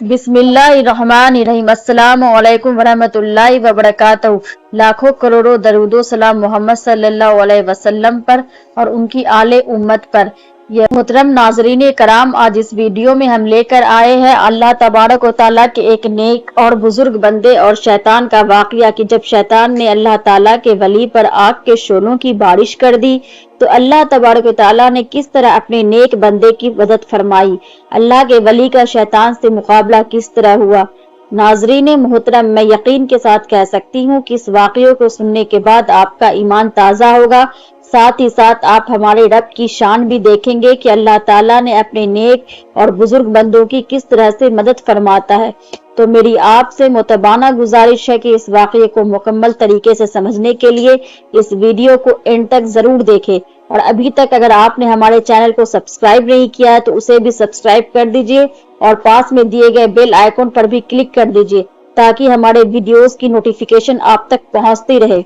बिस्मिल्लाहिर्रहमानिर्रहीम। अस्सलामु अलैकुम वरहमतुल्लाहि वबरकातुहू। लाखों करोड़ों दरूदो सलाम मोहम्मद सल्लल्लाहु अलैहि वसल्लम पर और उनकी आले उम्मत पर। यह मोहतरम नाजरीन कराम, आज इस वीडियो में हम लेकर आए हैं अल्लाह तबारक व तआला के एक नेक और बुजुर्ग बंदे और शैतान का वाकया कि जब शैतान ने अल्लाह ताला के वली पर आग के शोलों की बारिश कर दी तो अल्लाह तबारक व तआला ने किस तरह अपने नेक बंदे की मदद फरमाई, अल्लाह के वली का शैतान से मुकाबला किस तरह हुआ। नाजरीन मोहतरम, मैं यकीन के साथ कह सकती हूँ कि इस वाकये को सुनने के बाद आपका ईमान ताज़ा होगा। साथ ही साथ आप हमारे रब की शान भी देखेंगे कि अल्लाह ताला ने अपने नेक और बुजुर्ग बंदों की किस तरह से मदद फरमाता है। तो मेरी आपसे मुतबाना गुजारिश है कि इस वाकये को मुकम्मल तरीके से समझने के लिए इस वीडियो को एंड तक जरूर देखें। और अभी तक अगर आपने हमारे चैनल को सब्सक्राइब नहीं किया है तो उसे भी सब्सक्राइब कर दीजिए और पास में दिए गए बेल आइकन पर भी क्लिक कर दीजिए ताकि हमारे वीडियोस की नोटिफिकेशन आप तक पहुंचती रहे।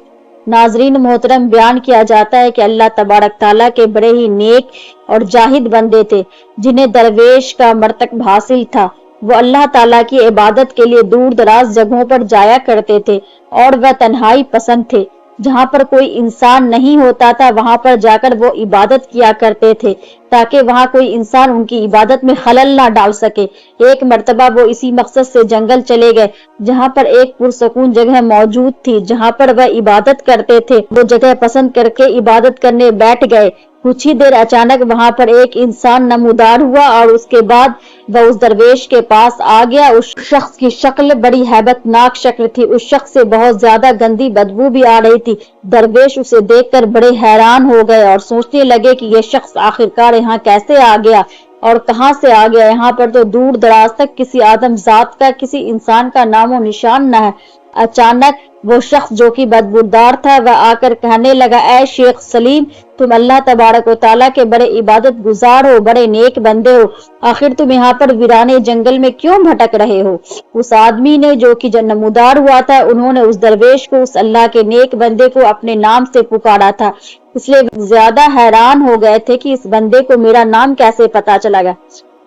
नाजरीन मोहतरम, बयान किया जाता है कि अल्लाह तबारक ताला के बड़े ही नेक और जाहिद बंदे थे जिन्हें दरवेश का मर्तब हासिल था। वो अल्लाह ताला की इबादत के लिए दूर दराज जगहों पर जाया करते थे और वह तन्हाई पसंद थे। जहाँ पर कोई इंसान नहीं होता था वहां पर जाकर वो इबादत किया करते थे ताकि वहां कोई इंसान उनकी इबादत में खलल ना डाल सके। एक मर्तबा वो इसी मकसद से जंगल चले गए जहाँ पर एक पुरसकून जगह मौजूद थी जहाँ पर वह इबादत करते थे। वो जगह पसंद करके इबादत करने बैठ गए। कुछ ही देर अचानक वहां पर एक इंसान नमूदार हुआ और उसके बाद वह उस दरवेश के पास आ गया। उस शख्स की शक्ल बड़ी हैबतनाक शक्ल थी। उस शख्स से बहुत ज्यादा गंदी बदबू भी आ रही थी। दरवेश उसे देखकर बड़े हैरान हो गए और सोचने लगे कि यह शख्स आखिरकार यहाँ कैसे आ गया और कहां से आ गया। यहाँ पर तो दूर दराज तक किसी आदम जात का, किसी इंसान का नामो निशान न है। अचानक वो शख्स जो कि बदबूदार था वह आकर कहने लगा, ऐ शेख सलीम, तुम अल्लाह तबारक व तआला के बड़े इबादत गुजार हो, बड़े नेक बंदे हो, आखिर तुम यहाँ पर वीराने जंगल में क्यों भटक रहे हो। उस आदमी ने जो कि नमूदार हुआ था, उन्होंने उस दरवेश को, उस अल्लाह के नेक बंदे को अपने नाम से पुकारा था, इसलिए ज्यादा हैरान हो गए थे कि इस बंदे को मेरा नाम कैसे पता चला गया।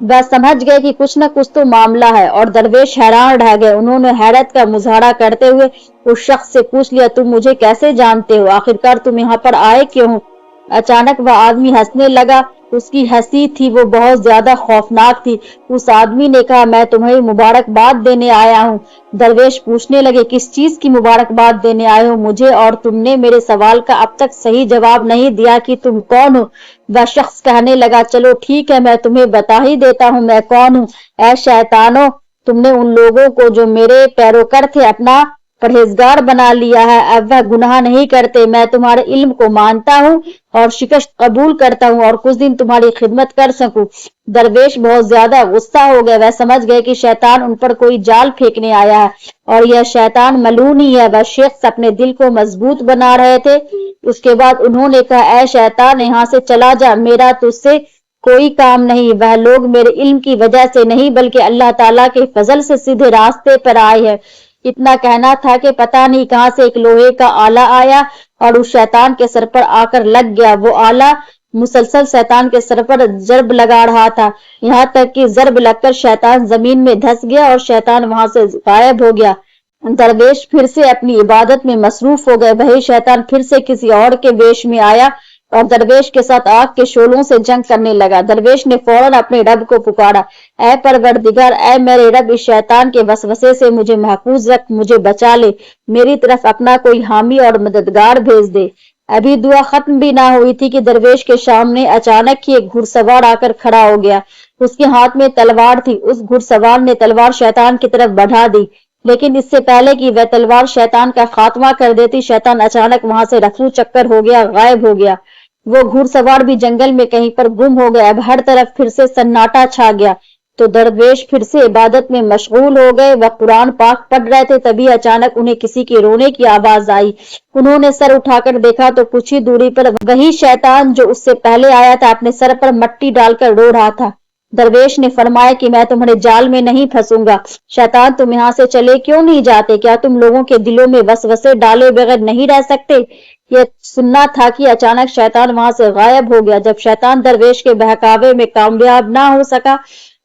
वह समझ गए कि कुछ न कुछ तो मामला है और दरवेश हैरान रह गए। उन्होंने हैरत का मुजाहरा करते हुए उस शख्स से पूछ लिया, तुम मुझे कैसे जानते हो, आखिरकार तुम यहाँ पर आए क्यों हो। अचानक वह आदमी हंसने लगा। उसकी हंसी थी वो बहुत ज्यादा खौफनाक थी। उस आदमी ने कहा, मैं तुम्हें मुबारकबाद देने आया हूँ। दरवेश पूछने लगे, किस चीज की मुबारकबाद देने आए हो मुझे, और तुमने मेरे सवाल का अब तक सही जवाब नहीं दिया कि तुम कौन हो। वह शख्स कहने लगा, चलो ठीक है, मैं तुम्हें बता ही देता हूँ मैं कौन हूँ। ऐ शैतानो, तुमने उन लोगों को जो मेरे पैरोकर थे अपना परहेजगार बना लिया है। अब वह गुनाह नहीं करते। मैं तुम्हारे इल्म को मानता हूँ और शिकस्त कबूल करता हूँ और कुछ दिन तुम्हारी खिदमत कर सकूं। दरवेश बहुत ज्यादा गुस्सा हो गए। वह समझ गए कि शैतान उन पर कोई जाल फेंकने आया है और यह शैतान मलून ही है। वह शेख अपने दिल को मजबूत बना रहे थे। उसके बाद उन्होंने कहा, ऐ शैतान, यहाँ से चला जा, मेरा तुझसे कोई काम नहीं। वह लोग मेरे इल्म की वजह से नहीं बल्कि अल्लाह ताला के फजल से सीधे रास्ते पर आए हैं। इतना कहना था कि पता नहीं कहां से एक लोहे का आला आया और उस शैतान के सर पर आकर लग गया। वो आला मुसलसल शैतान के सर पर जर्ब लगा रहा था, यहाँ तक कि जर्ब लगकर शैतान जमीन में धंस गया और शैतान वहां से गायब हो गया। दरवेश फिर से अपनी इबादत में मसरूफ हो गए। वही शैतान फिर से किसी और के वेश में आया और दरवेश के साथ आग के शोलों से जंग करने लगा। दरवेश ने फौरन अपने रब को पुकारा, ऐ परवरदिगार, ऐ मेरे रब, इस शैतान के वसवसे से मुझे महफूज रख, मुझे बचा ले, मेरी तरफ अपना कोई हामी और मददगार भेज दे। अभी दुआ खत्म भी ना हुई थी कि दरवेश के सामने अचानक ही एक घुड़सवार आकर खड़ा हो गया। उसके हाथ में तलवार थी। उस घुड़सवार ने तलवार शैतान की तरफ बढ़ा दी, लेकिन इससे पहले कि वह तलवार शैतान का खात्मा कर देती, शैतान अचानक वहां से रफू चक्कर हो गया, गायब हो गया। वो घुड़सवार भी जंगल में कहीं पर गुम हो गया। अब हर तरफ फिर से सन्नाटा छा गया तो दरवेश फिर से इबादत में मशगूल हो गए। वह कुरान पाक पढ़ रहे थे, तभी अचानक उन्हें किसी के रोने की आवाज आई। उन्होंने सर उठाकर देखा तो कुछ ही दूरी पर वही शैतान जो उससे पहले आया था अपने सर पर मट्टी डालकर रो रहा था। दरवेश ने फरमाया कि मैं तुम्हारे जाल में नहीं फंसूंगा। शैतान, तुम यहाँ से चले क्यों नहीं जाते? क्या तुम लोगों के दिलों में वसवसे डाले बगैर नहीं रह सकते? यह सुनना था कि अचानक शैतान वहां से गायब हो गया। जब शैतान दरवेश के बहकावे में कामयाब ना हो सका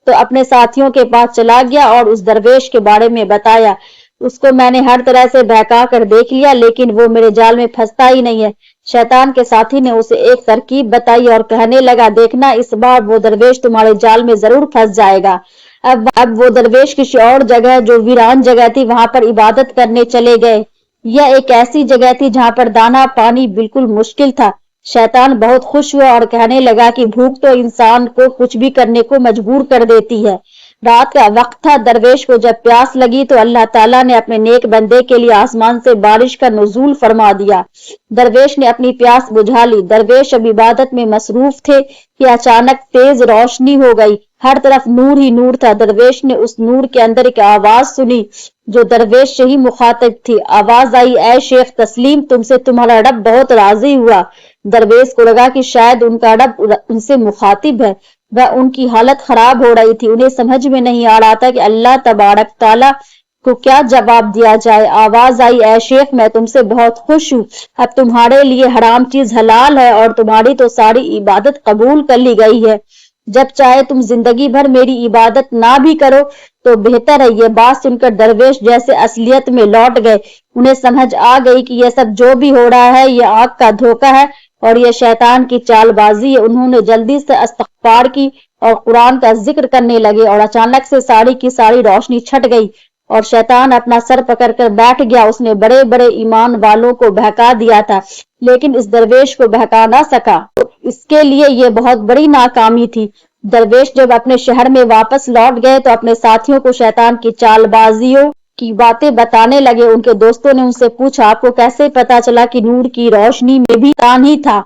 तो अपने साथियों के पास चला गया और उस दरवेश के बारे में बताया। उसको मैंने हर तरह से बहका कर देख लिया, लेकिन वो मेरे जाल में फंसता ही नहीं है। शैतान के साथी ने उसे एक तरकीब बताई और कहने लगा, देखना इस बार वो दरवेश तुम्हारे जाल में जरूर फंस जाएगा। अब वो दरवेश किसी और जगह, जो वीरान जगह थी, वहां पर इबादत करने चले गए। यह एक ऐसी जगह थी जहां पर दाना पानी बिल्कुल मुश्किल था। शैतान बहुत खुश हुआ और कहने लगा कि भूख तो इंसान को कुछ भी करने को मजबूर कर देती है। रात का वक्त था। दरवेश को जब प्यास लगी तो अल्लाह ताला ने अपने नेक बंदे के लिए आसमान से बारिश का नुज़ूल फरमा दिया। दरवेश ने अपनी प्यास बुझा ली। दरवेश अब इबादत में मसरूफ थे कि अचानक तेज रोशनी हो गई। हर तरफ नूर ही नूर था। दरवेश ने उस नूर के अंदर एक आवाज सुनी जो दरवेश से ही मुखातिब थी। आवाज आई, ऐ शेख तस्लीम, तुमसे तुम्हारा रब बहुत राजी हुआ। दरवेश को लगा कि शायद उनका रब उनसे मुखातिब है। वह उनकी हालत खराब हो रही थी। उन्हें समझ में नहीं आ रहा था कि अल्लाह तबारक ताला को क्या जवाब दिया जाए। आवाज आई, ऐ शेख, मैं तुमसे बहुत खुश हूँ। अब तुम्हारे लिए हराम चीज हलाल है और तुम्हारी तो सारी इबादत कबूल कर ली गई है। जब चाहे तुम जिंदगी भर मेरी इबादत ना भी करो तो बेहतर है। ये बात सुनकर दरवेश जैसे असलियत में लौट गए। उन्हें समझ आ गई कि यह सब जो भी हो रहा है यह आंख का धोखा है और यह शैतान की चालबाजी है। उन्होंने जल्दी से इस्तग़फ़ार की और कुरान का जिक्र करने लगे और अचानक से सारी की सारी रोशनी छट गई और शैतान अपना सर पकड़कर बैठ गया। उसने बड़े बड़े ईमान वालों को बहका दिया था, लेकिन इस दरवेश को बहका ना सका। इसके लिए यह बहुत बड़ी नाकामी थी। दरवेश जब अपने शहर में वापस लौट गए तो अपने साथियों को शैतान की चालबाजियों की बातें बताने लगे। उनके दोस्तों ने उनसे पूछा, आपको कैसे पता चला कि नूर की रोशनी में भी शैतान ही था?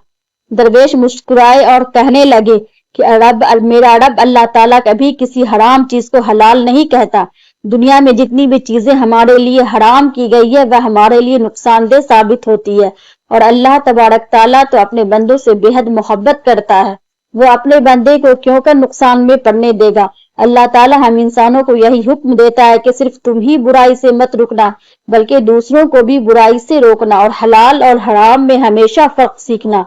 दरवेश मुस्कुराए और कहने लगे कि मेरा रब अल्लाह ताला कभी किसी हराम चीज को हलाल नहीं कहता। दुनिया में जितनी भी चीजें हमारे लिए हराम की गई है वह हमारे लिए नुकसानदेह साबित होती है और अल्लाह तबारक ताला तो अपने बंदों से बेहद मोहब्बत करता है। वो अपने बंदे को क्यों कर नुकसान में पड़ने देगा। अल्लाह ताला हम इंसानों को यही हुक्म देता है कि सिर्फ तुम ही बुराई से मत रुकना, बल्कि दूसरों को भी बुराई से रोकना और हलाल और हराम में हमेशा फर्क सीखना।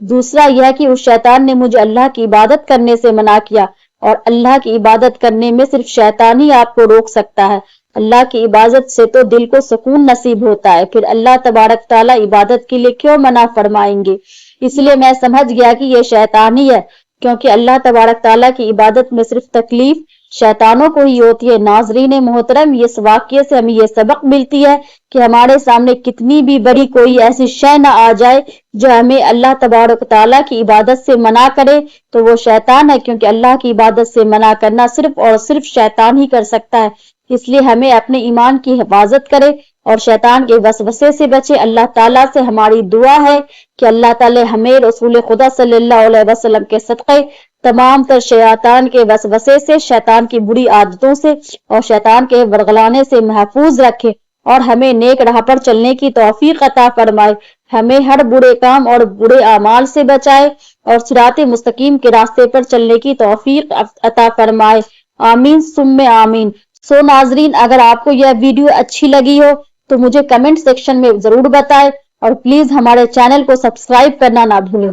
दूसरा यह कि उस शैतान ने मुझे अल्लाह की इबादत करने से मना किया और अल्लाह की इबादत करने में सिर्फ शैतान ही आपको रोक सकता है। अल्लाह की इबादत से तो दिल को सुकून नसीब होता है, फिर अल्लाह तबारक ताला इबादत के लिए क्यों मना फरमाएंगे। इसलिए मैं समझ गया कि यह शैतान ही है, क्योंकि अल्लाह तबारक ताला की इबादत में सिर्फ तकलीफ शैतानों को ही होती है। नाजरीन मोहतरम, इस वाक़ये से हमें यह सबक मिलती है कि हमारे सामने कितनी भी बड़ी कोई ऐसी शय न आ जाए जो हमें अल्लाह तबारक ताला की इबादत से मना करे तो वो शैतान है, क्योंकि अल्लाह की इबादत से मना करना सिर्फ और सिर्फ शैतान ही कर सकता है। इसलिए हमें अपने ईमान की हिफाजत करे और शैतान के वसवसे से बचे। अल्लाह ताला से हमारी दुआ है कि अल्लाह ताला हमें रसूल खुदा सल्लल्लाहु अलैहि वसल्लम के सदक़े तमाम तर शैतान के वसवसे से, शैतान की बुरी आदतों से और शैतान के वरगलाने से महफूज रखे और हमें नेक राह पर चलने की तौफीक अता फरमाए। हमें हर बुरे काम और बुरे अमाल से बचाए और सिराते मुस्तकीम के रास्ते पर चलने की तौफीक अता फरमाए। आमीन सुम्मे आमीन। सो नाजरीन, अगर आपको यह वीडियो अच्छी लगी हो तो मुझे कमेंट सेक्शन में जरूर बताएं और प्लीज हमारे चैनल को सब्सक्राइब करना ना भूलें।